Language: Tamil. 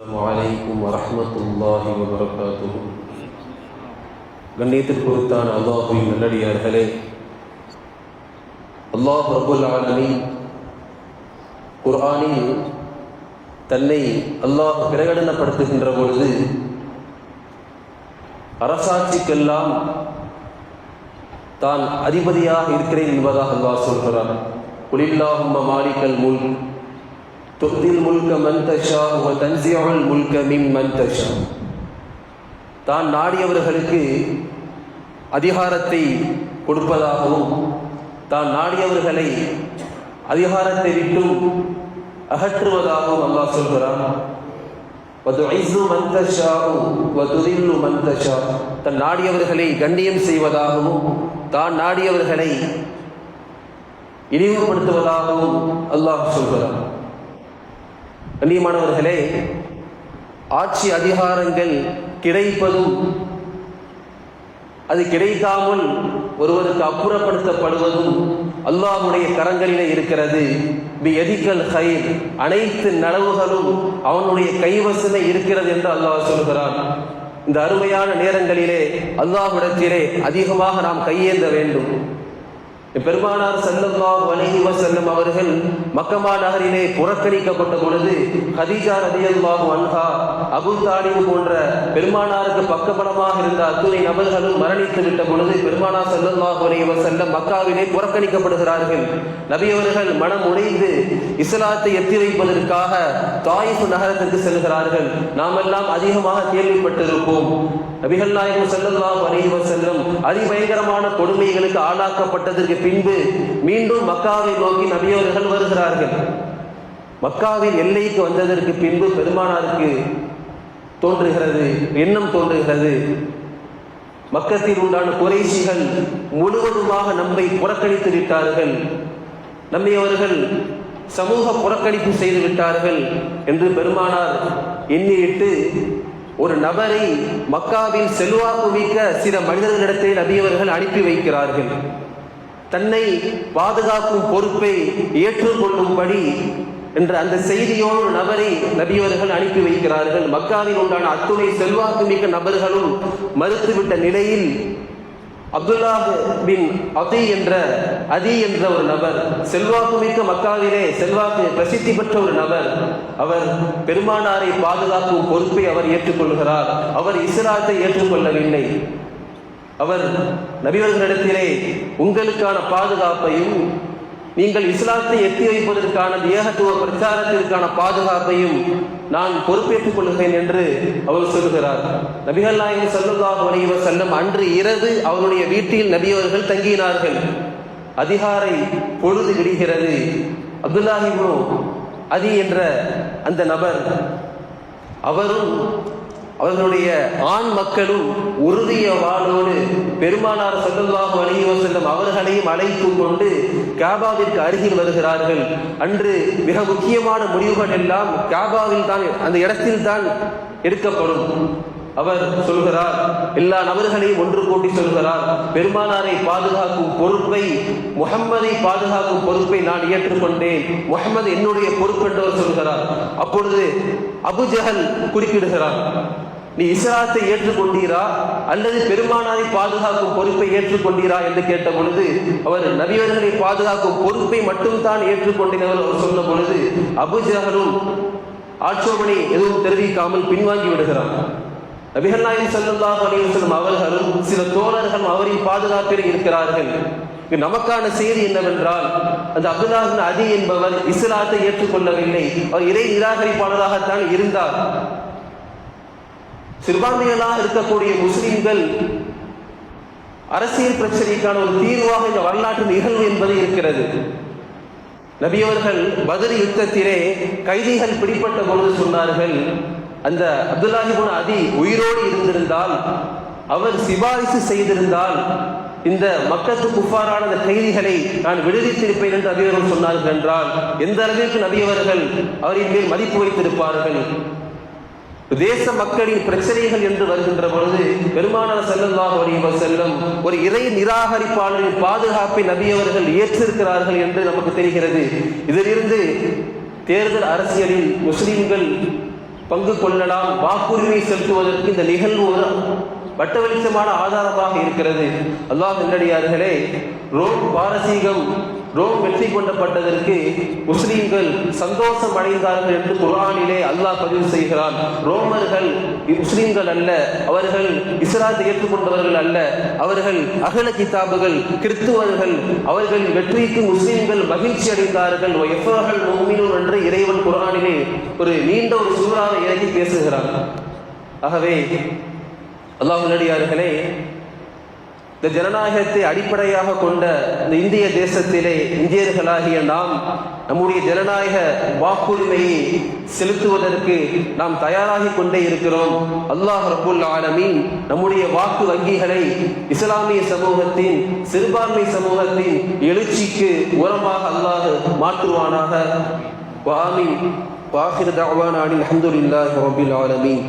அலைக்கும் வரஹ்மத்துல்லாஹி வபரகாத்துஹு. கண்ணியத்திற்குத்தான அல்லாஹ்வின் நல்லடியார்களே, அல்லாஹ் ரப்புல் ஆலமீன் குர்ஆனில் தன்னை அல்லாஹ் பிரகடனப்படுத்துகின்ற பொழுது அரசாட்சிக்கெல்லாம் தான் அதிபதியாக இருக்கிறேன் என்பதாக அல்லாஹ் சொல்கிறார். குலில்லாஹும்ம மாலிகல் முல்க் துக்தில் முல்க மன் தஷா வ தன்ஸிஉல் முல்க மிம்மன் தஷா. தான் நாடியவர்களுக்கு அதிகாரத்தை கொடுப்பதாகவும் தான் நாடியவர்களை அதிகாரத்தை விட்டும் அகற்றுவதாகவும் அல்லாஹ் சொல்கிறான். வதுஇஸ்ஸு மன் தஷா வ துதில்லு மன் தஷா. தன் நாடியவர்களை கண்ணியம் செய்வதாகவும் தான் நாடியவர்களை இழிவுபடுத்துவதாகவும் அல்லாஹ் சொல்கிறான். கண்ணியமானவர்களே, ஆட்சி அதிகாரங்கள் கிடைப்பதும் அது கிடைக்காமல் ஒருவருக்கு அப்புறப்படுத்தப்படுவதும் அல்லாஹ்வுடைய கரங்களிலே இருக்கிறது. பியதிகல் கைர், அனைத்து நலவுகளும் அவனுடைய கைவசமே இருக்கிறது என்று அல்லாஹ் சொல்கிறான். இந்த அருமையான நேரங்களிலே அல்லாஹ்விடத்திலே அதிகமாக நாம் கையேந்த வேண்டும். பெருமானார் ஸல்லல்லாஹு அலைஹி வஸல்லம் அவர்கள் மக்கமா நகரிலே புறக்கணிக்கப்பட்ட பொழுது ஹதீஜா ரலியல்லாஹு அன்ஹா, அபூ தாலிப் போன்ற பெருமானாருக்கு பக்கபலமாக இருந்த அத்துணை நபர்களும் மரணித்து விட்ட பொழுது பெருமானார் ஸல்லல்லாஹு அலைஹி வஸல்லம் மக்காவிலே புறக்கணிக்கப்படுகிறார்கள். நபி அவர்கள் மனம் உடைந்து இஸ்லாத்தை எத்தி வைப்பதற்காக தாயிஃப் நகரத்திற்கு செல்கிறார்கள். நாமெல்லாம் அதிகமாக கேள்விப்பட்டிருப்போம். நபிகள் நாயகம் ஸல்லல்லாஹு அலைஹி வஸல்லம் அதிபயங்கரமான கொடுமைகளுக்கு ஆளாக்கப்பட்டதற்கு பின்பு மீண்டும் மக்காவை நோக்கி நபி அவர்கள் வருகிறார்கள். மக்காவின் எல்லைக்கு வந்ததற்கு பின்பு பெருமானாருக்கு தோன்றுகிறது, எண்ணம் தோன்றுகிறது, மக்கத்தில் உண்டான குறைஷிகள் முழுவதுமாக நம்மை புறக்கணித்து விட்டார்கள், நம்மை அவர்கள் சமூக புறக்கணிப்பு செய்து விட்டார்கள் என்று பெருமானார் எண்ணிவிட்டு ஒரு நபரை மக்காவில் செல்வாக்கு மிக்க சில மனிதர்களிடத்தில் நபி அவர்கள் அனுப்பி வைக்கிறார்கள். தன்னை பாதுகாக்கும் பொறுப்பை ஏற்றுக்கொள்ளும்படி என்ற அந்த செய்தியோடு ஒரு நபரை நபியவர்கள் அனுப்பி வைக்கிறார்கள். மக்காவில் உண்டான அத்துணை செல்வாக்கு மிக்க நபர்களும் மறுத்துவிட்ட நிலையில் அப்துல்லாஹ் பின் அதி என்ற ஒரு நபர், செல்வாக்கு மிக்க மக்காவிலே செல்வாக்கு பிரசித்தி பெற்ற ஒரு நபர், அவர் பெருமானாரை பாதுகாக்கும் பொறுப்பை அவர் ஏற்றுக்கொள்கிறார். அவர் இஸ்லாத்தை ஏற்றுக்கொள்ளவில்லை. அவர் நபியவர்களிடத்திலே உங்களுக்கான பாதுகாப்பையும் நீங்கள் இஸ்லாத்தை எத்தி வைப்பதற்கான ஏகத்துவ பிரச்சாரத்திற்கான பாதுகாப்பையும் நான் பொறுப்பேற்றுக் கொள்கிறேன் என்று அவர் சொல்கிறார். நபிகள் நாயகம் ஸல்லல்லாஹு அலைஹி வஸல்லம் அன்று இரவு அவருடைய வீட்டில் நபியவர்கள் தங்கினார்கள். அதிகாலை பொழுது விடுகிறது. அப்துல்லாஹ் இப்னு அதி என்ற அந்த நபர், அவரும் அவர்களுடைய ஆண் மக்களும் உறுதிய வாளோடு பெருமானார் ஸல்லல்லாஹு அலைஹி வஸல்லம் அவர்களையும் அழைத்து கொண்டு காபாவிற்கு அருகில் வருகிறார்கள். அன்று மிக முக்கியமான முடிவுகள் எல்லாம் காபாவில் தான், அந்த இடத்தில் தான் எடுக்கப்படும். அவர் சொல்கிறார், எல்லா நபர்களையும் ஒன்று கூட்டி சொல்கிறார், பெருமானாரை பாதுகாக்கும் பொறுப்பை, முஹம்மதை பாதுகாக்கும் பொறுப்பை நான் ஏற்றுக்கொண்டேன், முஹம்மது என்னுடைய பொறுப்பு என்று அவர் சொல்கிறார். அப்பொழுது அபு ஜஹல் குறுக்கிடுகிறார், நீ இஸ்லாத்தை ஏற்றுக்கொண்டீரா அல்லது பெருமானாரை பாதுகாக்கும் பொறுப்பை ஏற்றுக்கொண்டீரா என்று கேட்ட பொழுது அவர் நபியவர்களை பாதுகாக்கும் பொறுப்பை மட்டும் தான் ஏற்றுக்கொண்டேன் அவர் சொன்ன பொழுது அபு ஜஹலும் ஆட்சேபனை எதுவும் தெரிவிக்காமல் பின்வாங்கி விடுகிறார். நபிகள் நாயகம் ஸல்லல்லாஹு அலைஹி வஸல்லம் அவர்களும் சில தோழர்கள் அவரின் பாதுகாப்பில் இருக்கிறார்கள். நமக்கான செய்தி என்னவென்றால், அந்த அப்துல்லாஹ் பின் அதி என்பவர் இஸ்லாத்தை ஏற்றுக்கொள்ளவில்லை, அவர் இறை நிராகரிப்பாளராகத்தான் இருந்தார். சிறுபான்மைகளாக இருக்கக்கூடிய முஸ்லிம்கள் அரசியல் பிரச்சனைக்கான ஒரு தீர்வாக இந்த வரலாற்று நிகழ்வு என்பது இருக்கிறது. நபியவர்கள் பத்ர் யுத்தத்திலே கைதிகள் பிடிப்பட்ட பொழுது சொன்னார்கள், அந்த அப்துல்லாஹ் இப்னு அதி உயிரோடு இருந்திருந்தால், அவர் சிபாரிசு செய்திருந்தால் இந்த மக்கத்து குஃபாரான அந்த கைதிகளை நான் விடுவித்திருப்பேன் என்று நபியவர்கள் சொன்னார்கள் என்றால் எந்த அளவிற்கு நபியவர்கள் அவரின் மேல் மதிப்பு வைத்திருப்பார்கள். தேச மக்களின் பிரச்சனைகள் என்று வருகின்ற பொழுது பெருமானார் ஸல்லல்லாஹு அலைஹி வஸல்லம் ஒரு இறை நிராகரிப்பாளரின் பாதுகாப்பை நபியவர்கள் ஏற்றிருக்கிறார்கள் என்று நமக்கு தெரிகிறது. இதிலிருந்து தேர்தல் அரசியலில் முஸ்லிம்கள் பங்கு கொள்ளலாம், வாக்குரிமை செலுத்துவதற்கு இந்த நிகழ்வு ஒரு வட்ட வெளிச்சமான ஆதாரமாக இருக்கிறது. அல்லாஹ் நல்லடியார்களே, ரோம் வெற்றி கொண்டப்பட்டதற்கு முஸ்லிம்கள் சந்தோஷம் அடைந்தார்கள் என்று குர்ஆனிலே அல்லாஹ் பதிவு செய்கிறான். ரோமர்கள் முஸ்லிம்கள் அல்ல, அவர்கள் இஸ்லாத்தை ஏற்றுக்கொண்டவர்கள் அல்ல, அவர்கள் அகல கிதாபுகள், கிறிஸ்துவர்கள். அவர்கள் வெற்றிக்கு முஸ்லிம்கள் மகிழ்ச்சி அடைந்தார்கள் என்று இறைவன் குர்ஆனிலே ஒரு நீண்ட ஒரு சூறாவை இறக்கி பேசுகிறான். ஆகவே அல்லாஹ் நல்லடியார்களே, இந்த ஜனநாயகத்தை அடிப்படையாக கொண்ட இந்த இந்திய தேசத்திலே இந்தியர்களாகிய நாம் நம்முடைய ஜனநாயக வாக்குரிமையை செலுத்துவதற்கு நாம் தயாராகி கொண்டே இருக்கிறோம். அல்லாஹ் ரப்புல் ஆலமீன் நம்முடைய வாக்கு வங்கிகளை இஸ்லாமிய சமூகத்தின், சிறுபான்மை சமூகத்தின் எழுச்சிக்கு உரமாக அல்லாஹ் மாற்றுவானாக. ஆமீன். வாஹிர் தஅவானா அல்ஹம்துலில்லாஹி ரப்பில் ஆலமீன்.